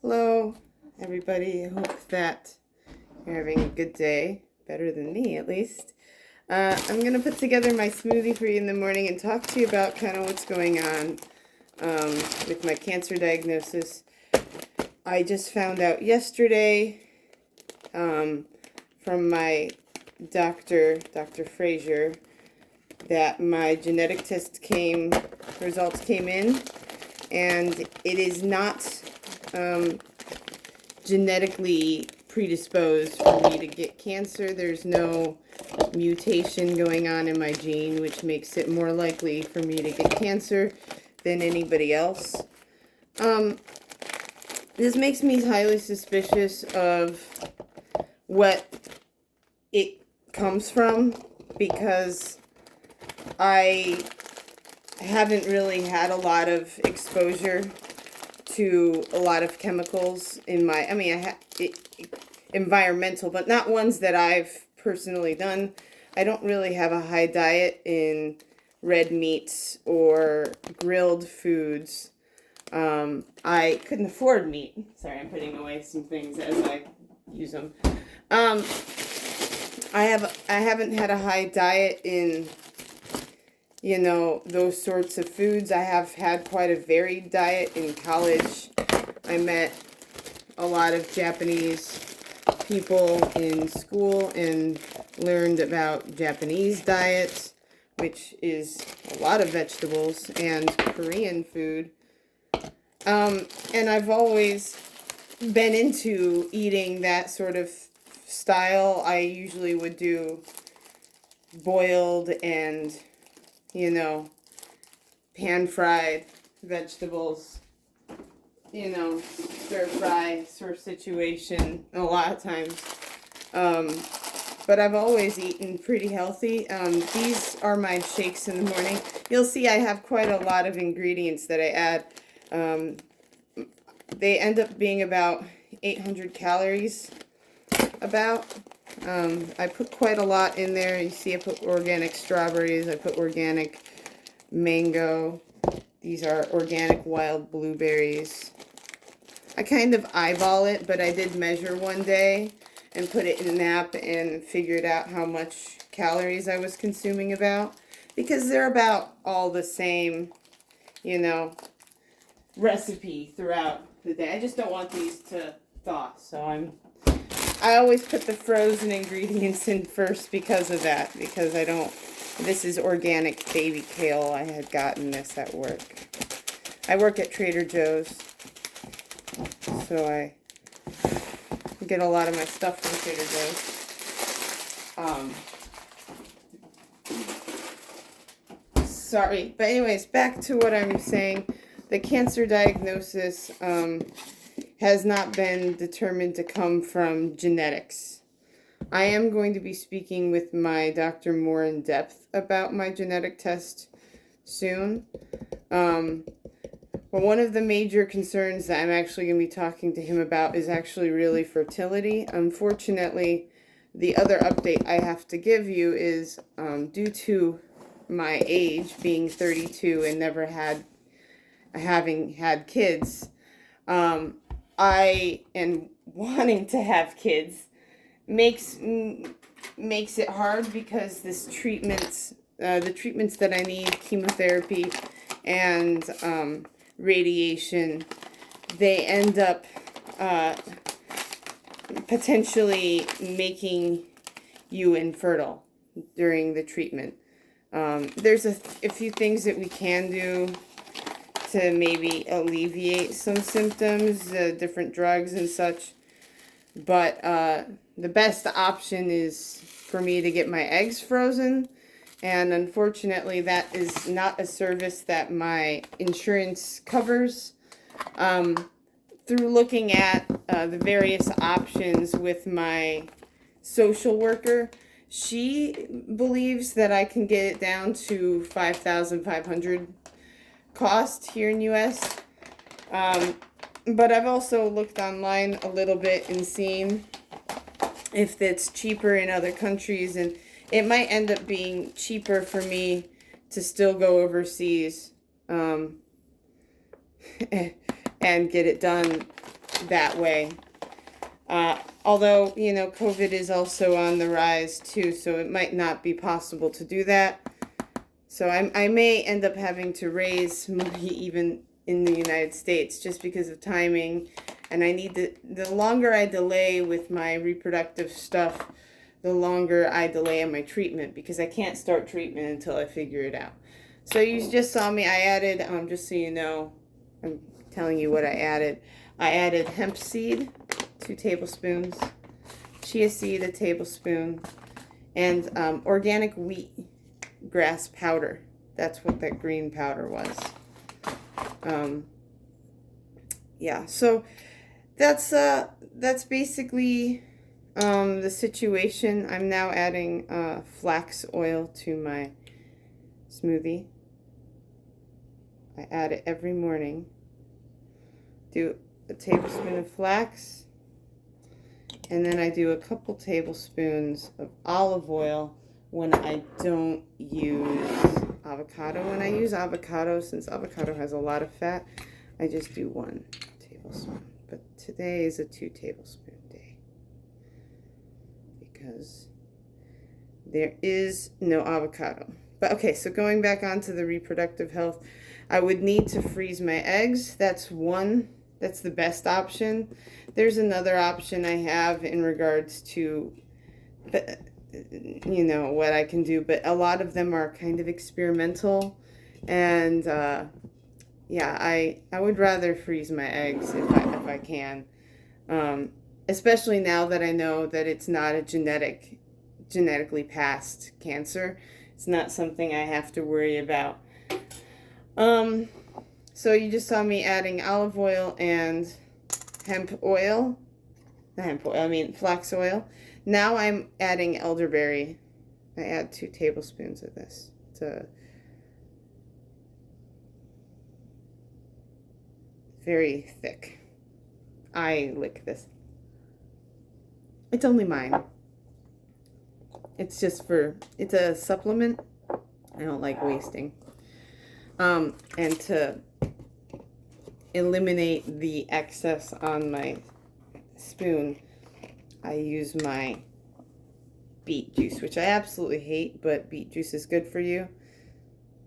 Hello, everybody. I hope that you're having a good day. Better than me, at least. I'm going to put together my smoothie for you in the morning and talk to you about kind of what's going on with my cancer diagnosis. I just found out yesterday from my doctor, Dr. Frazier, that my genetic results came in, and it is not genetically predisposed for me to get cancer. There's no mutation going on in my gene, which makes it more likely for me to get cancer than anybody else. This makes me highly suspicious of what it comes from, because I haven't really had a lot of exposure to a lot of chemicals in my, environmental, but not ones that I've personally done. I don't really have a high diet in red meats or grilled foods. I couldn't afford meat. Sorry, I'm putting away some things as I use them. I haven't had a high diet in, those sorts of foods. I have had quite a varied diet in college. I met a lot of Japanese people in school and learned about Japanese diets, which is a lot of vegetables, and Korean food. And I've always been into eating that sort of style. I usually would do boiled and pan-fried vegetables, stir-fry sort of situation a lot of times. But I've always eaten pretty healthy. These are my shakes in the morning. You'll see I have quite a lot of ingredients that I add. They end up being about 800 calories, about. I put quite a lot in there. You see I put organic strawberries, I put organic mango. These are organic wild blueberries. I kind of eyeball it, but I did measure one day and put it in an app and figured out how much calories I was consuming about, because they're about all the same, recipe throughout the day. I just don't want these to thaw, so I always put the frozen ingredients in first because of that, because this is organic baby kale. I had gotten this at work. I work at Trader Joe's, so I get a lot of my stuff from Trader Joe's. Sorry, but anyways, back to what I'm saying. The cancer diagnosis has not been determined to come from genetics. I am going to be speaking with my doctor more in depth about my genetic test soon. But one of the major concerns that I'm actually going to be talking to him about is actually really fertility. Unfortunately, the other update I have to give you is due to my age, being 32 and never having had kids, I and wanting to have kids makes it hard, because the treatments that I need, chemotherapy and radiation, they end up potentially making you infertile during the treatment. There's a few things that we can do to maybe alleviate some symptoms, different drugs and such. But the best option is for me to get my eggs frozen. And unfortunately, that is not a service that my insurance covers. Through looking at the various options with my social worker, she believes that I can get it down to $5,500 cost here in US. But I've also looked online a little bit and seen if it's cheaper in other countries, and it might end up being cheaper for me to still go overseas and get it done that way. Although, you know, COVID is also on the rise too, so it might not be possible to do that. So I may end up having to raise money even in the United States just because of timing. And I need the longer I delay with my reproductive stuff, the longer I delay on my treatment, because I can't start treatment until I figure it out. So you just saw me, I added, just so you know, I'm telling you what I added. I added hemp seed, 2 tablespoons, chia seed, 1 tablespoon, and organic wheat grass powder. That's what that green powder was. Yeah, so that's basically the situation. I'm now adding flax oil to my smoothie. I add it every morning. Do a tablespoon of flax, and then I do a couple tablespoons of olive oil when I don't use avocado. When I use avocado, since avocado has a lot of fat, I just do 1 tablespoon. But today is a 2 tablespoon day because there is no avocado. But okay, so going back onto the reproductive health, I would need to freeze my eggs. That's the best option. There's another option I have in regards to, you know, what I can do, but a lot of them are kind of experimental, and yeah, I would rather freeze my eggs if I can, especially now that I know that it's not a genetically passed cancer. It's not something I have to worry about. So you just saw me adding olive oil and hemp oil. Not hemp oil, I mean flax oil. Now I'm adding elderberry. I add 2 tablespoons of this. It's very thick. I lick this. It's only mine. It's just it's a supplement. I don't like wasting. And to eliminate the excess on my spoon, I use my beet juice, which I absolutely hate, but beet juice is good for you.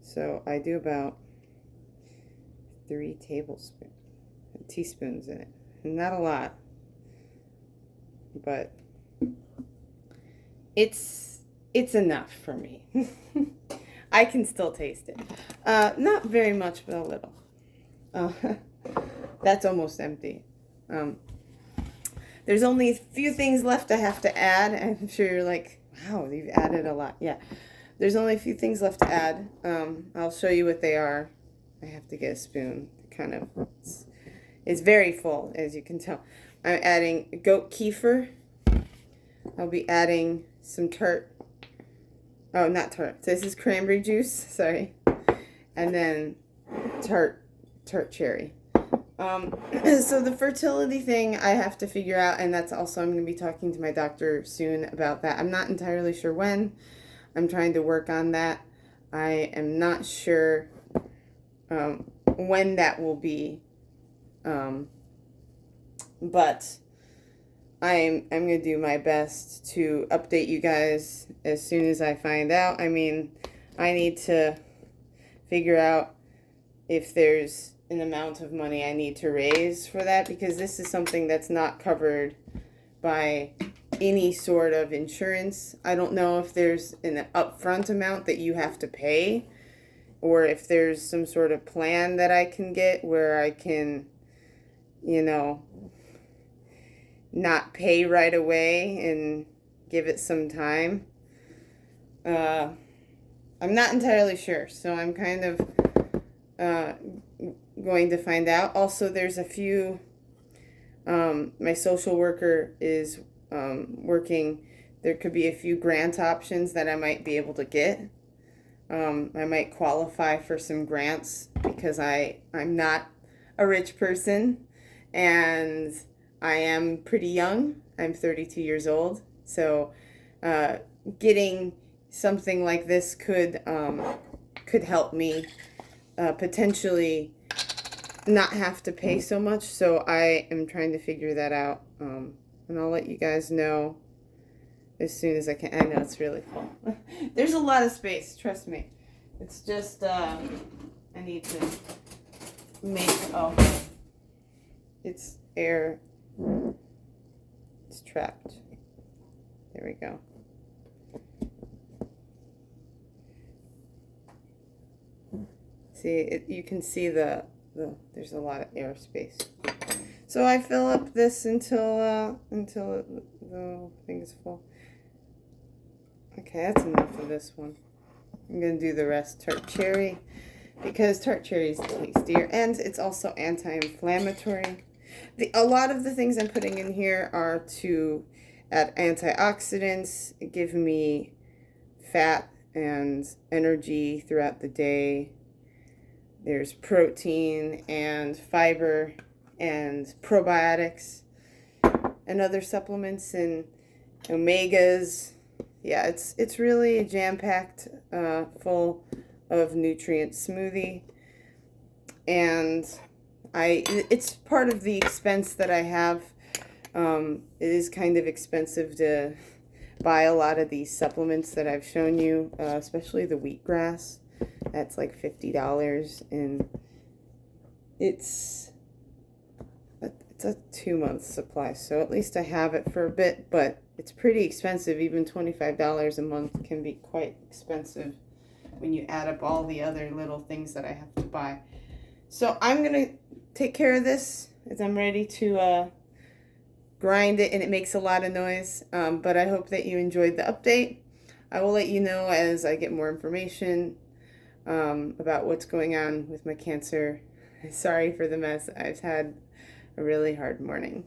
So I do about 3 teaspoons in it. Not a lot, but it's enough for me. I can still taste it. Not very much, but a little. That's almost empty. There's only a few things left I have to add. I'm sure you're like, wow, you've added a lot. Yeah, there's only a few things left to add. I'll show you what they are. I have to get a spoon. It's very full, as you can tell. I'm adding goat kefir. I'll be adding some not tart. This is cranberry juice, sorry. And then tart cherry. So the fertility thing I have to figure out, and that's also, I'm going to be talking to my doctor soon about that. I'm not entirely sure when. I'm trying to work on that. I am not sure when that will be. But I'm going to do my best to update you guys as soon as I find out. I mean, I need to figure out if there's an amount of money I need to raise for that, because this is something that's not covered by any sort of insurance. I don't know if there's an upfront amount that you have to pay, or if there's some sort of plan that I can get where I can, you know, not pay right away and give it some time. I'm not entirely sure, so I'm kind of going to find out. Also, there's a few, my social worker is working, there could be a few grant options that I might be able to get. I might qualify for some grants because I'm not a rich person, and I am pretty young. I'm 32 years old, so getting something like this could help me potentially not have to pay so much. So I am trying to figure that out. And I'll let you guys know as soon as I can. I know it's really full. There's a lot of space, trust me. It's just, I need to make, oh, it's air, it's trapped. There we go. See, you can see there's a lot of air space. So I fill up this until the thing is full. Okay, that's enough of this one. I'm gonna do the rest tart cherry because tart cherry is tastier and it's also anti-inflammatory. A lot of the things I'm putting in here are to add antioxidants, give me fat and energy throughout the day. There's protein and fiber and probiotics and other supplements and omegas. Yeah, it's really a jam-packed, full of nutrient smoothie, and it's part of the expense that I have. It is kind of expensive to buy a lot of these supplements that I've shown you, especially the wheatgrass. That's like $50, and it's a 2-month supply, so at least I have it for a bit, but it's pretty expensive. Even $25 a month can be quite expensive when you add up all the other little things that I have to buy. So I'm gonna take care of this as I'm ready to grind it, and it makes a lot of noise, but I hope that you enjoyed the update. I will let you know as I get more information about what's going on with my cancer. Sorry for the mess. I've had a really hard morning.